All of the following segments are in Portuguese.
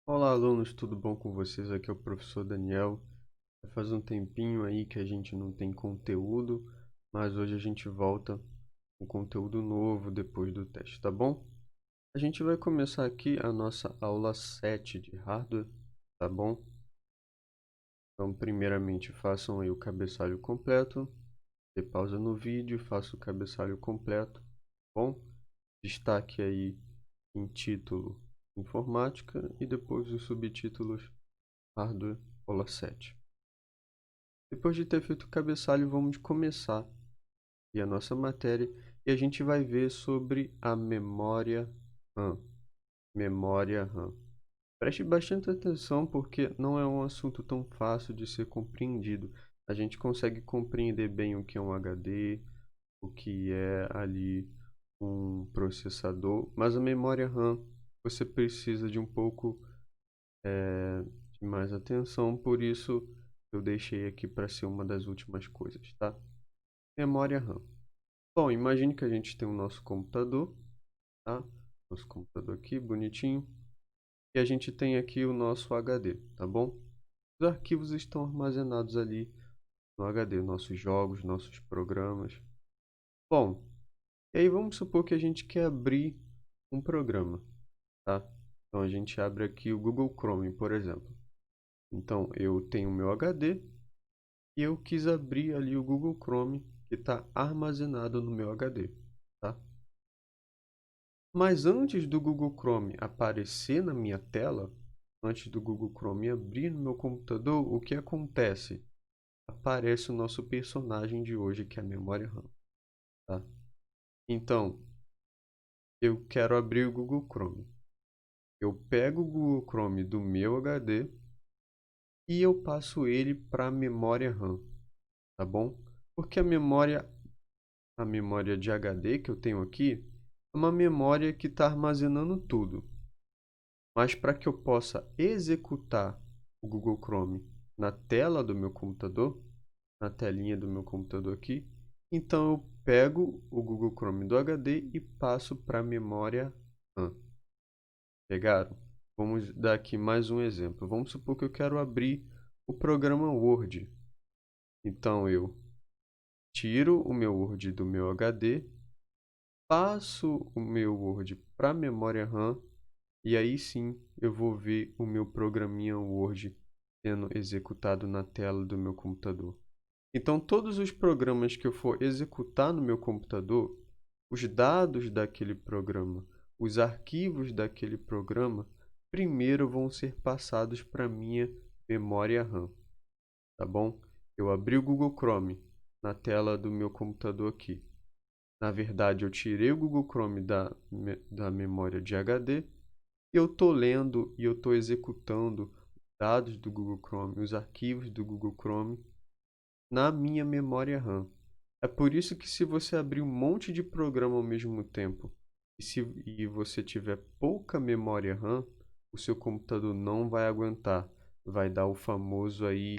Olá, alunos, tudo bom com vocês? Aqui é o professor Daniel. Faz um tempinho aí que a gente não tem conteúdo, mas hoje a gente volta com conteúdo novo depois do teste, tá bom? A gente vai começar aqui a nossa aula 7 de hardware, tá bom? Então, primeiramente, façam aí o cabeçalho completo. Dê pausa no vídeo, faça o cabeçalho completo, tá bom? Destaque aí em título informática e depois os subtítulos hardware aula 7. Depois de ter feito o cabeçalho, vamos começar aqui a nossa matéria e a gente vai ver sobre a memória RAM. Memória RAM. Preste bastante atenção porque não é um assunto tão fácil de ser compreendido. A gente consegue compreender bem o que é um HD, o que é ali um processador, mas a memória RAM você precisa de um pouco de mais atenção, por isso eu deixei aqui para ser uma das últimas coisas, tá? Memória RAM. Bom, imagine que a gente tem o nosso computador, tá? Nosso computador aqui, bonitinho. E a gente tem aqui o nosso HD, tá bom? Os arquivos estão armazenados ali no HD, nossos jogos, nossos programas. Bom, e aí vamos supor que a gente quer abrir um programa, tá? Então a gente abre aqui o Google Chrome, por exemplo. Então eu tenho o meu HD e eu quis abrir ali o Google Chrome que está armazenado no meu HD, tá? Mas antes do Google Chrome aparecer na minha tela, antes do Google Chrome abrir no meu computador, o que acontece? Aparece o nosso personagem de hoje, que é a memória RAM, tá? Então, eu quero abrir o Google Chrome. Eu pego o Google Chrome do meu HD e eu passo ele para a memória RAM, tá bom? Porque a memória de HD que eu tenho aqui, é uma memória que está armazenando tudo. Mas para que eu possa executar o Google Chrome na tela do meu computador, na telinha do meu computador aqui, então eu pego o Google Chrome do HD e passo para a memória RAM. Pegaram? Vamos dar aqui mais um exemplo. Vamos supor que eu quero abrir o programa Word. Então eu tiro o meu Word do meu HD, passo o meu Word para a memória RAM. E aí sim eu vou ver o meu programinha Word sendo executado na tela do meu computador. Então, todos os programas que eu for executar no meu computador, os dados daquele programa, os arquivos daquele programa, primeiro vão ser passados para minha memória RAM, tá bom? Eu abri o Google Chrome na tela do meu computador aqui. Na verdade, eu tirei o Google Chrome da memória de HD. Eu estou lendo e eu estou executando os dados do Google Chrome, os arquivos do Google Chrome na minha memória RAM. É por isso que se você abrir um monte de programa ao mesmo tempo e você tiver pouca memória RAM, o seu computador não vai aguentar. Vai dar o famoso aí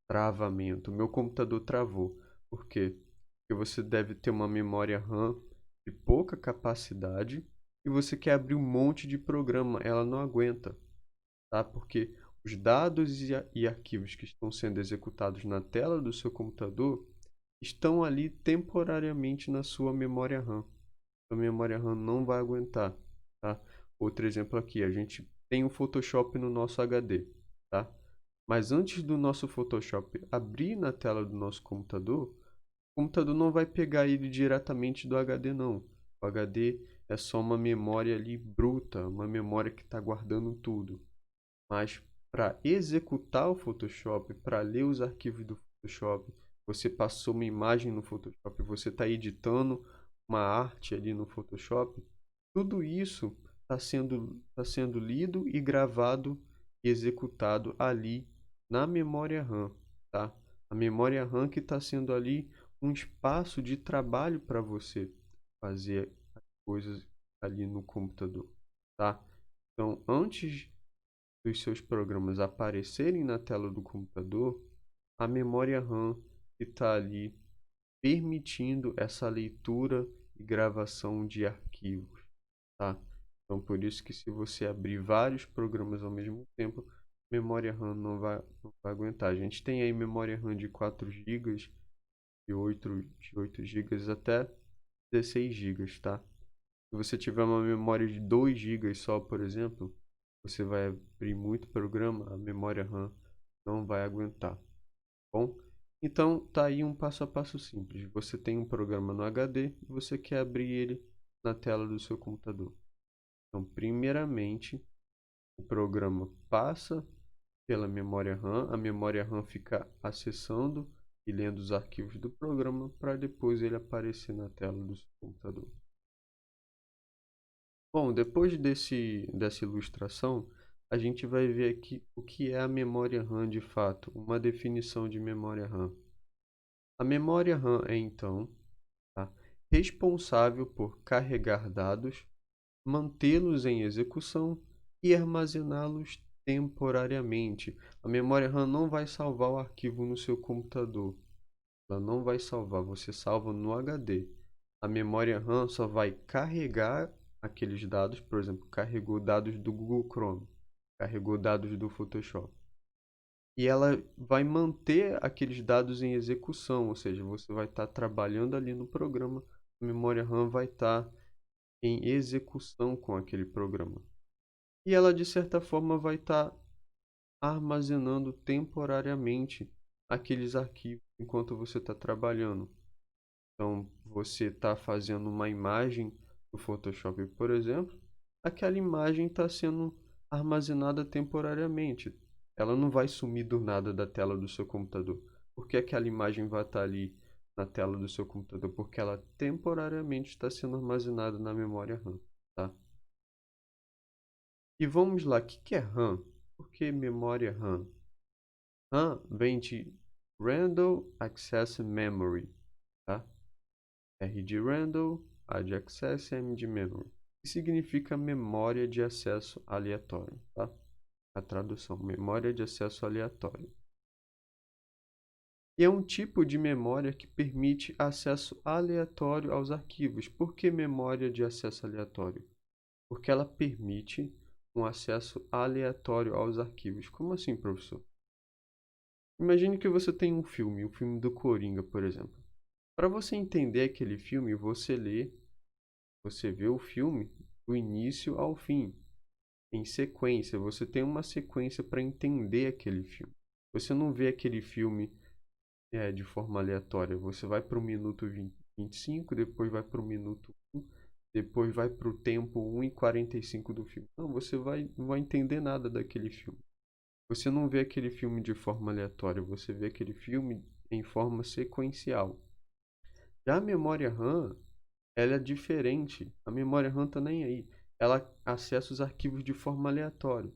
travamento. O meu computador travou. Por quê? Porque você deve ter uma memória RAM de pouca capacidade e você quer abrir um monte de programa, ela não aguenta, tá? Porque os dados e arquivos que estão sendo executados na tela do seu computador estão ali temporariamente na sua memória RAM. A memória RAM não vai aguentar, tá? Outro exemplo aqui, a gente tem o Photoshop no nosso HD, tá? Mas antes do nosso Photoshop abrir na tela do nosso computador, o computador não vai pegar ele diretamente do HD, não. O HD é só uma memória ali bruta, uma memória que está guardando tudo. Mas para executar o Photoshop, para ler os arquivos do Photoshop, você passou uma imagem no Photoshop, você está editando uma arte ali no Photoshop, tudo isso tá sendo lido e gravado e executado ali na memória RAM, tá? A memória RAM que está sendo ali um espaço de trabalho para você fazer as coisas ali no computador, tá? Então, antes dos seus programas aparecerem na tela do computador, a memória RAM está ali permitindo essa leitura e gravação de arquivos, tá? Então, por isso que se você abrir vários programas ao mesmo tempo, memória RAM não vai aguentar. A gente tem aí memória RAM de 4 GB, de 8 GB até 16 GB, tá? Se você tiver uma memória de 2 GB só, por exemplo, você vai abrir muito programa, a memória RAM não vai aguentar, tá bom? Então, tá aí um passo a passo simples. Você tem um programa no HD e você quer abrir ele na tela do seu computador. Então, primeiramente, o programa passa pela memória RAM, a memória RAM fica acessando e lendo os arquivos do programa para depois ele aparecer na tela do seu computador. Bom, depois dessa ilustração, a gente vai ver aqui o que é a memória RAM de fato, uma definição de memória RAM. A memória RAM é, então, tá, responsável por carregar dados, mantê-los em execução e armazená-los temporariamente. A memória RAM não vai salvar o arquivo no seu computador. Ela não vai salvar, você salva no HD. A memória RAM só vai carregar aqueles dados, por exemplo, carregou dados do Google Chrome, carregou dados do Photoshop. E ela vai manter aqueles dados em execução, ou seja, você vai estar trabalhando ali no programa, a memória RAM vai estar em execução com aquele programa. E ela, de certa forma, vai estar armazenando temporariamente aqueles arquivos enquanto você está trabalhando. Então, você está fazendo uma imagem no Photoshop, por exemplo, aquela imagem está sendo armazenada temporariamente. Ela não vai sumir do nada da tela do seu computador. Por que aquela imagem vai estar ali na tela do seu computador? Porque ela temporariamente está sendo armazenada na memória RAM, tá? E vamos lá, o que é RAM? Por que memória RAM? RAM vem de Random Access Memory, tá? R de Randall, A de Access, M de Memory. Que significa memória de acesso aleatório, tá? A tradução, memória de acesso aleatório. E é um tipo de memória que permite acesso aleatório aos arquivos. Por que memória de acesso aleatório? Porque ela permite um acesso aleatório aos arquivos. Como assim, professor? Imagine que você tem um filme, o filme do Coringa, por exemplo. Para você entender aquele filme, você vê o filme do início ao fim, em sequência. Você tem uma sequência para entender aquele filme. Você não vê aquele filme de forma aleatória. Você vai para o minuto 25, depois vai para o minuto 1, depois vai para o tempo 1:45 do filme. Não, você não vai entender nada daquele filme. Você não vê aquele filme de forma aleatória, você vê aquele filme em forma sequencial. Já a memória RAM, ela é diferente. A memória RAM tá nem aí. Ela acessa os arquivos de forma aleatória.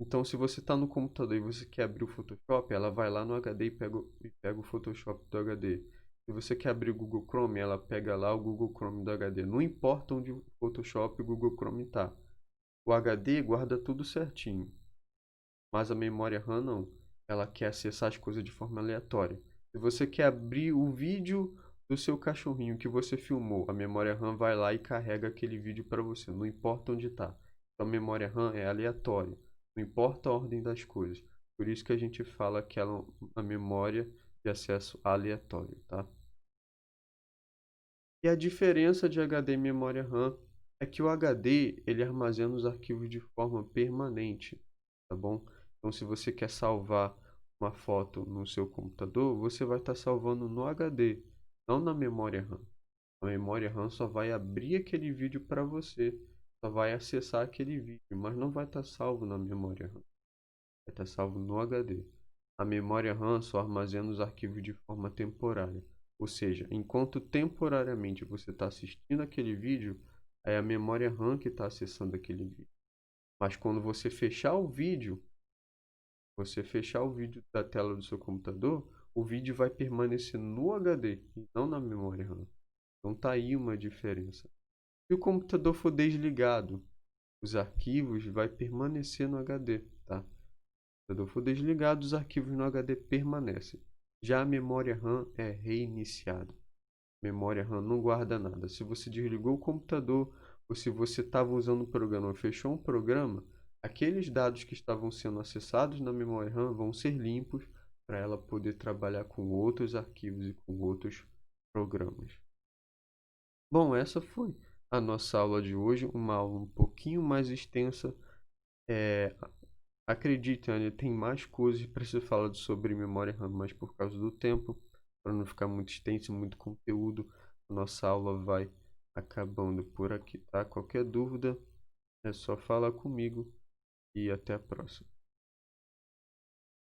Então, se você está no computador e você quer abrir o Photoshop, ela vai lá no HD e pega o Photoshop do HD. Se você quer abrir o Google Chrome, ela pega lá o Google Chrome do HD. Não importa onde o Photoshop e o Google Chrome está. O HD guarda tudo certinho. Mas a memória RAM não. Ela quer acessar as coisas de forma aleatória. Se você quer abrir o vídeo do seu cachorrinho que você filmou, a memória RAM vai lá e carrega aquele vídeo para você, não importa onde está. Então a memória RAM é aleatória, não importa a ordem das coisas. Por isso que a gente fala que ela é uma memória de acesso aleatório, tá? E a diferença de HD e memória RAM é que o HD ele armazena os arquivos de forma permanente, tá bom? Então, se você quer salvar uma foto no seu computador, você vai estar salvando no HD, não na memória RAM. A memória RAM só vai abrir aquele vídeo para você, só vai acessar aquele vídeo, mas não vai estar salvo na memória RAM. Vai estar salvo no HD. A memória RAM só armazena os arquivos de forma temporária. Ou seja, enquanto temporariamente você está assistindo aquele vídeo, é a memória RAM que está acessando aquele vídeo. Mas quando você fechar o vídeo da tela do seu computador, o vídeo vai permanecer no HD e não na memória RAM. Então tá aí uma diferença. Se o computador for desligado, os arquivos vai permanecer no HD, tá? Se o computador for desligado, os arquivos no HD permanecem. Já a memória RAM é reiniciada. Memória RAM não guarda nada. Se você desligou o computador, ou se você estava usando o programa, fechou um programa, aqueles dados que estavam sendo acessados na memória RAM vão ser limpos para ela poder trabalhar com outros arquivos e com outros programas. Bom, essa foi a nossa aula de hoje, uma aula um pouquinho mais extensa. É, acredite, ainda tem mais coisas para ser falado sobre memória RAM, mas por causa do tempo, para não ficar muito extenso, muito conteúdo, a nossa aula vai acabando por aqui, tá? Qualquer dúvida é só falar comigo e até a próxima.